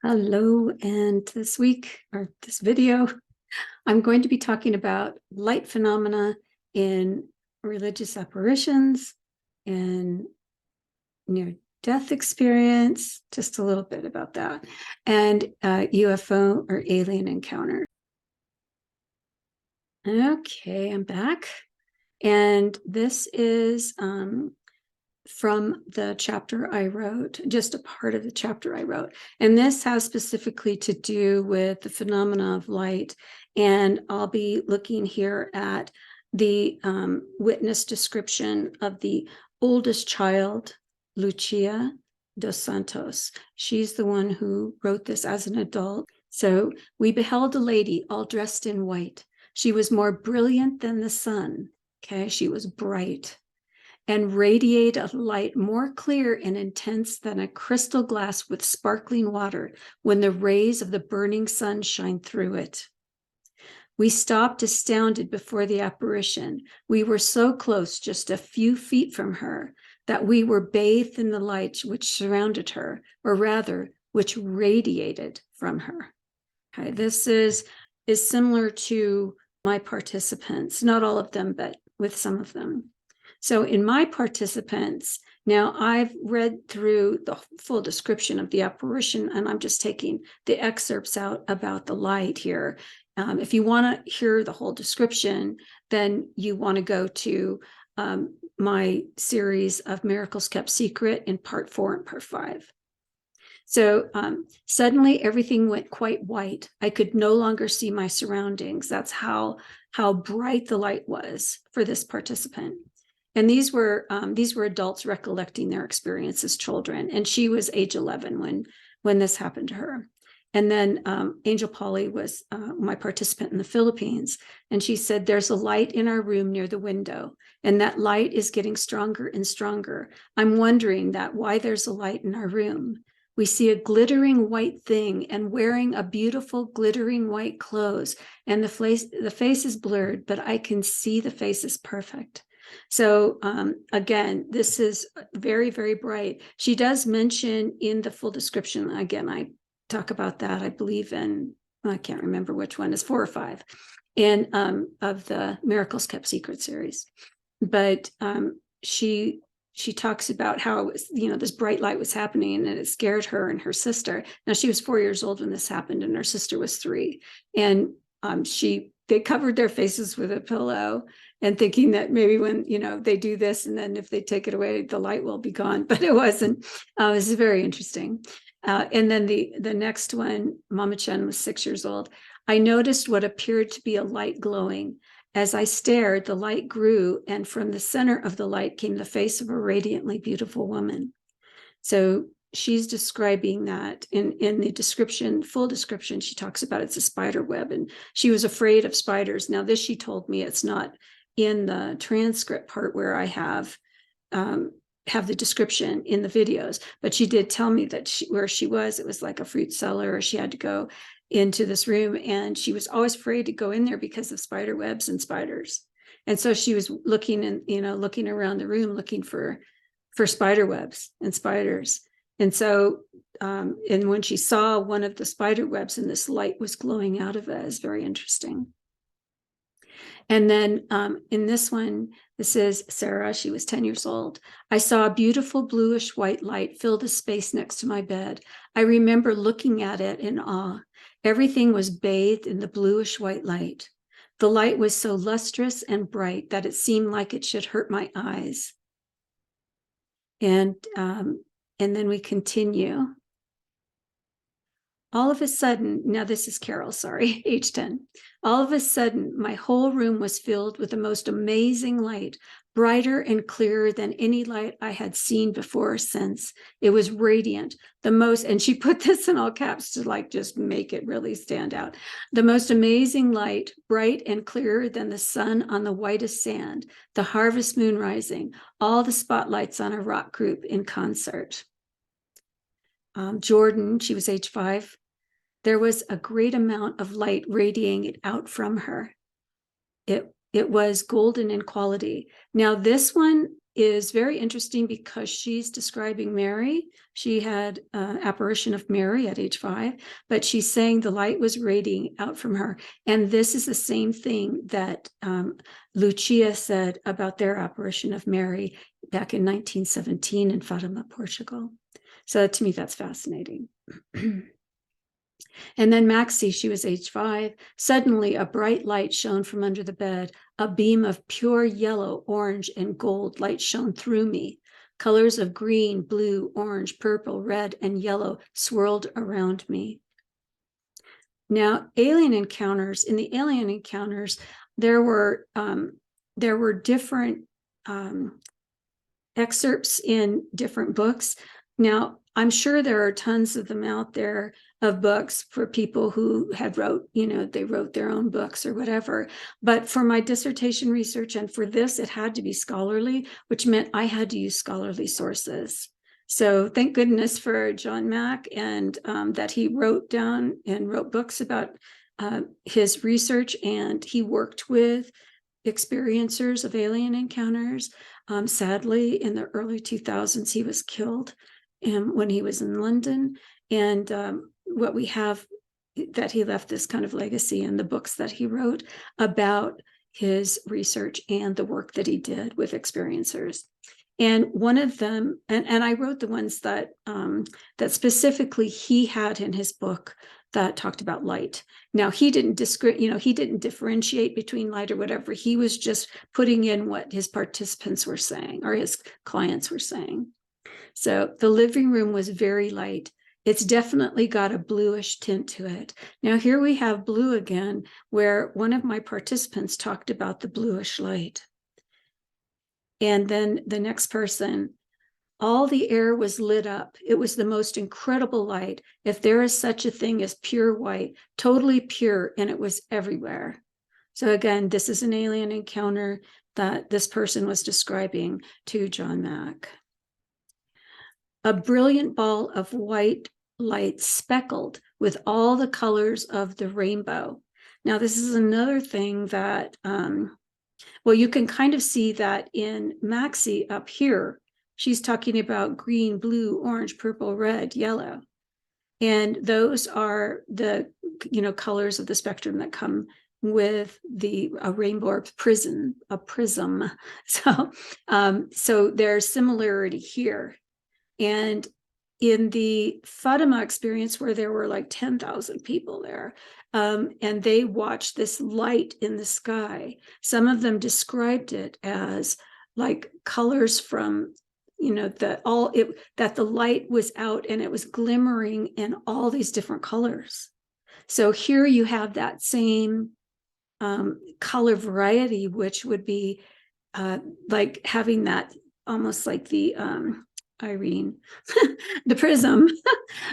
Hello, and this week, or this video, I'm going to be talking about light phenomena in religious apparitions and near-death experience, just a little bit about that, and UFO or alien encounter. Okay, I'm back, and this is from the chapter I wrote, just a part of the chapter I wrote. And this has specifically to do with the phenomena of light. And I'll be looking here at the witness description of the oldest child, Lucia dos Santos. She's the one who wrote this as an adult. So we beheld a lady all dressed in white. She was more brilliant than the sun. Okay, she was bright and radiate a light more clear and intense than a crystal glass with sparkling water when the rays of the burning sun shine through it. We stopped astounded before the apparition. We were so close, just a few feet from her, that we were bathed in the light which surrounded her, or rather, which radiated from her. Okay, this is similar to my participants, not all of them, but with some of them. So in my participants, now I've read through the full description of the apparition, and I'm just taking the excerpts out about the light here. If you want to hear the whole description, then you want to go to my series of Miracles Kept Secret in part 4 and part 5. So suddenly everything went quite white. I could no longer see my surroundings. That's how bright the light was for this participant. And these were adults recollecting their experience as children. And she was age 11 when this happened to her. And then Angel Polly was my participant in the Philippines. And she said, there's a light in our room near the window. And that light is getting stronger and stronger. I'm wondering why there's a light in our room. We see a glittering white thing and wearing a beautiful glittering white clothes. And the face is blurred, but I can see the face is perfect. So again, this is very, very bright. She does mention in the full description, again, I talk about that, I believe in, I can't remember which one, is 4 or 5 in of the Miracles Kept Secret series. But she talks about how it was, this bright light was happening and it scared her and her sister. Now she was 4 years old when this happened and her sister was 3. And they covered their faces with a pillow and thinking that maybe when, they do this and then if they take it away, the light will be gone, but it wasn't. It was very interesting. And then the next one, Mama Chen was 6 years old. I noticed what appeared to be a light glowing. As I stared, the light grew, and from the center of the light came the face of a radiantly beautiful woman. So she's describing that in the description, full description, she talks about it's a spider web, and she was afraid of spiders. Now, this she told me it's not in the transcript part where I have the description in the videos, but she did tell me that where she was, it was like a fruit cellar. She had to go into this room, and she was always afraid to go in there because of spider webs and spiders. And so she was looking around the room, looking for spider webs and spiders. And so, and when she saw one of the spider webs and this light was glowing out of it, it's very interesting. And then in this one, this is Sarah. She was 10 years old. I saw a beautiful bluish white light fill the space next to my bed. I remember looking at it in awe. Everything was bathed in the bluish white light. The light was so lustrous and bright that it seemed like it should hurt my eyes. And then we continue. All of a sudden, now this is Carol, sorry, age 10. All of a sudden, my whole room was filled with the most amazing light, brighter and clearer than any light I had seen before or since. It was radiant, and she put this in all caps to just make it really stand out. The most amazing light, bright and clearer than the sun on the whitest sand, the harvest moon rising, all the spotlights on a rock group in concert. Jordan, she was age 5. There was a great amount of light radiating out from her. It was golden in quality. Now, this one is very interesting because she's describing Mary. She had an apparition of Mary at age 5, but she's saying the light was radiating out from her. And this is the same thing that Lucia said about their apparition of Mary back in 1917 in Fatima, Portugal. So to me, that's fascinating. And then Maxie, she was age 5. Suddenly, a bright light shone from under the bed. A beam of pure yellow, orange, and gold light shone through me. Colors of green, blue, orange, purple, red, and yellow swirled around me. Now, alien encounters. In the alien encounters, there were different excerpts in different books. Now, I'm sure there are tons of them out there of books for people who had wrote, they wrote their own books or whatever. But for my dissertation research and for this, it had to be scholarly, which meant I had to use scholarly sources. So thank goodness for John Mack and that he wrote down and wrote books about his research, and he worked with experiencers of alien encounters. Sadly, in the early 2000s, he was killed when he was in London. And what we have, that he left this kind of legacy in the books that he wrote about his research and the work that he did with experiencers. And one of them, and I wrote the ones that that specifically he had in his book that talked about light. Now, he didn't he didn't differentiate between light or whatever. He was just putting in what his participants were saying or his clients were saying. So the living room was very light. It's definitely got a bluish tint to it. Now, here we have blue again, where one of my participants talked about the bluish light. And then the next person, all the air was lit up. It was the most incredible light. If there is such a thing as pure white, totally pure, and it was everywhere. So again, this is an alien encounter that this person was describing to John Mack. A brilliant ball of white light speckled with all the colors of the rainbow. Now, this is another thing that, well, you can kind of see that in Maxie up here. She's talking about green, blue, orange, purple, red, yellow. And those are the, colors of the spectrum that come with a rainbow or prism, a prism. So there's similarity here. And in the Fatima experience, where there were like 10,000 people there, and they watched this light in the sky, some of them described it as like colors from, that the light was out and it was glimmering in all these different colors. So here you have that same color variety, which would be like having that almost like the Irene, the prism.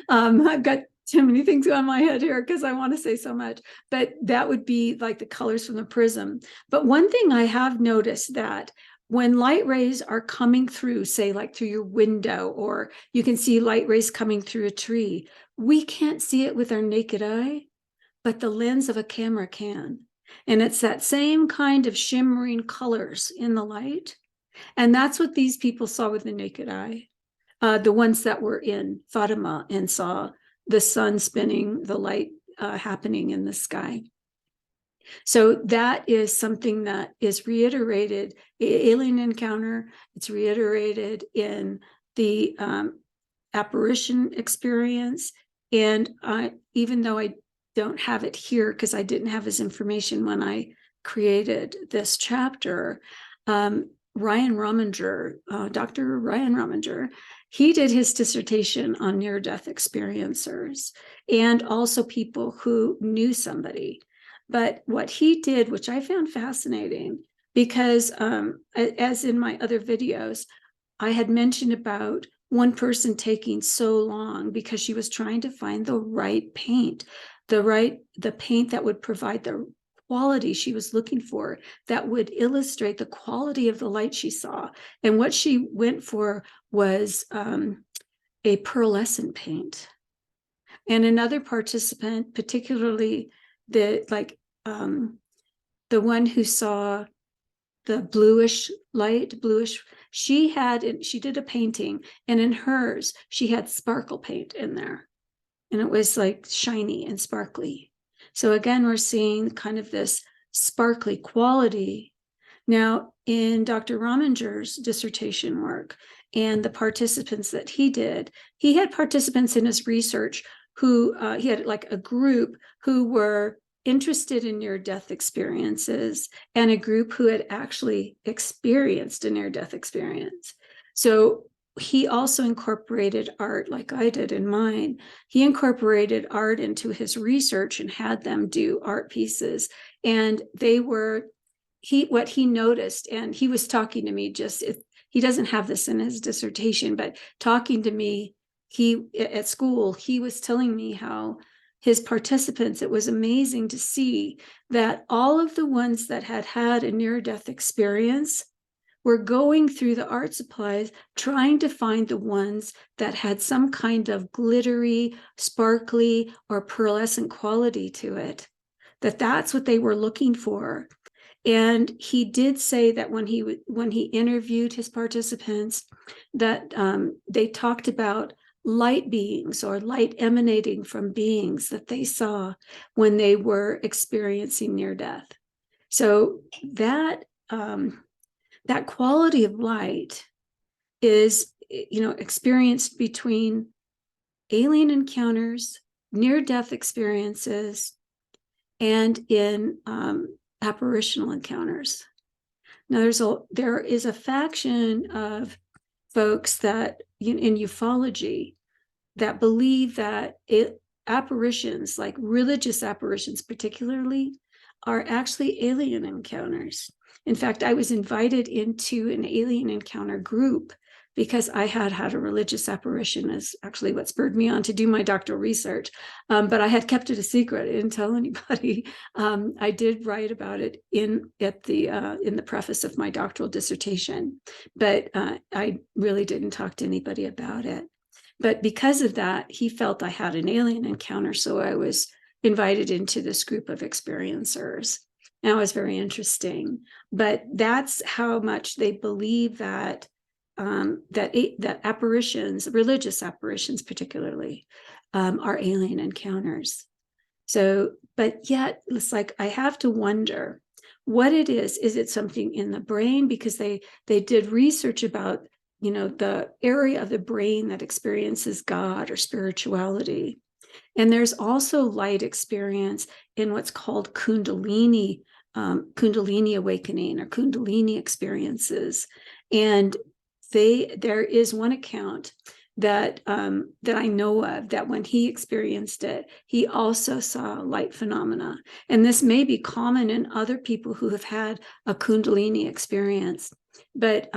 I've got too many things on my head here because I want to say so much, but that would be like the colors from the prism. But one thing I have noticed, that when light rays are coming through, say like through your window, or you can see light rays coming through a tree, we can't see it with our naked eye, but the lens of a camera can. And it's that same kind of shimmering colors in the light. And that's what these people saw with the naked eye. The ones that were in Fatima and saw the sun spinning, the light happening in the sky. So that is something that is reiterated, alien encounter. It's reiterated in the apparition experience. And even though I don't have it here because I didn't have his information when I created this chapter, Ryan Rominger, Dr. Ryan Rominger, he did his dissertation on near-death experiencers and also people who knew somebody. But what he did, which I found fascinating, because as in my other videos, I had mentioned about one person taking so long because she was trying to find the right paint, the paint that would provide the quality she was looking for, that would illustrate the quality of the light she saw. And what she went for was a pearlescent paint. And another participant, particularly the one who saw the bluish light, bluish, she did a painting, and in hers, she had sparkle paint in there. And it was like shiny and sparkly. So again, we're seeing kind of this sparkly quality. Now, in Dr. Rominger's dissertation work and the participants that he did, he had participants in his research who he had like a group who were interested in near-death experiences and a group who had actually experienced a near-death experience. So he also incorporated art, like I did in mine. He incorporated art into his research and had them do art pieces. And they were, what he noticed, and he was talking to me he doesn't have this in his dissertation, but talking to me, at school, he was telling me how his participants, it was amazing to see that all of the ones that had had a near-death experience were going through the art supplies, trying to find the ones that had some kind of glittery, sparkly, or pearlescent quality to it, that's what they were looking for. And he did say that when he interviewed his participants, that they talked about light beings or light emanating from beings that they saw when they were experiencing near death. So that that quality of light is, experienced between alien encounters, near-death experiences, and in apparitional encounters. Now, there is a faction of folks that in ufology that believe that apparitions, like religious apparitions particularly, are actually alien encounters. In fact, I was invited into an alien encounter group because I had a religious apparition, is actually what spurred me on to do my doctoral research. But I had kept it a secret. I didn't tell anybody. I did write about it in the preface of my doctoral dissertation, but I really didn't talk to anybody about it. But because of that, he felt I had an alien encounter, so I was invited into this group of experiencers. And it was very interesting. But that's how much they believe that that apparitions, religious apparitions particularly, are alien encounters. So, but yet it's like I have to wonder what it is. Is it something in the brain? Because they did research about, the area of the brain that experiences God or spirituality. And there's also light experience in what's called Kundalini awakening or Kundalini experiences. And there is one account that I know of that when he experienced it, he also saw light phenomena. And this may be common in other people who have had a Kundalini experience, but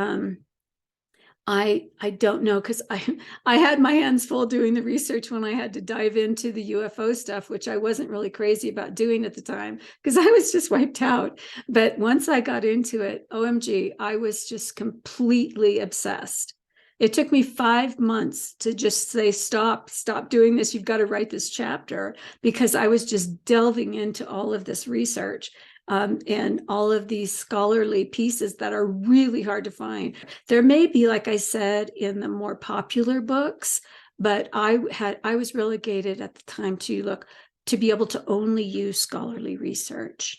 I don't know, because I had my hands full doing the research when I had to dive into the UFO stuff, which I wasn't really crazy about doing at the time because I was just wiped out. But once I got into it, OMG, I was just completely obsessed. It took me 5 months to just say, stop doing this. You've got to write this chapter, because I was just delving into all of this research. And all of these scholarly pieces that are really hard to find. There may be, like I said, in the more popular books, but I was relegated at the time to be able to only use scholarly research.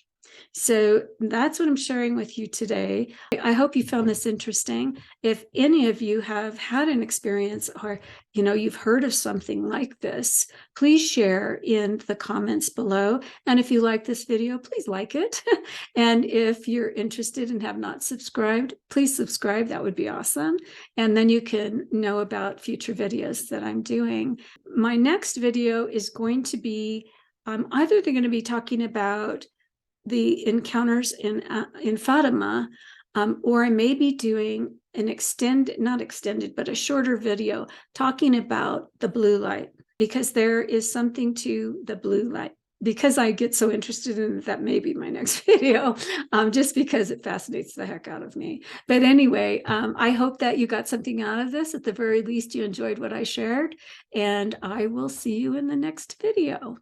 So that's what I'm sharing with you today. I hope you found this interesting. If any of you have had an experience or, you've heard of something like this, please share in the comments below. And if you like this video, please like it. And if you're interested and have not subscribed, please subscribe. That would be awesome. And then you can know about future videos that I'm doing. My next video is going to be, either they're going to be talking about the encounters in Fatima, or I may be doing an not extended, but a shorter video talking about the blue light, because there is something to the blue light. Because I get so interested in it, that may be my next video, just because it fascinates the heck out of me. But anyway, I hope that you got something out of this. At the very least, you enjoyed what I shared, and I will see you in the next video.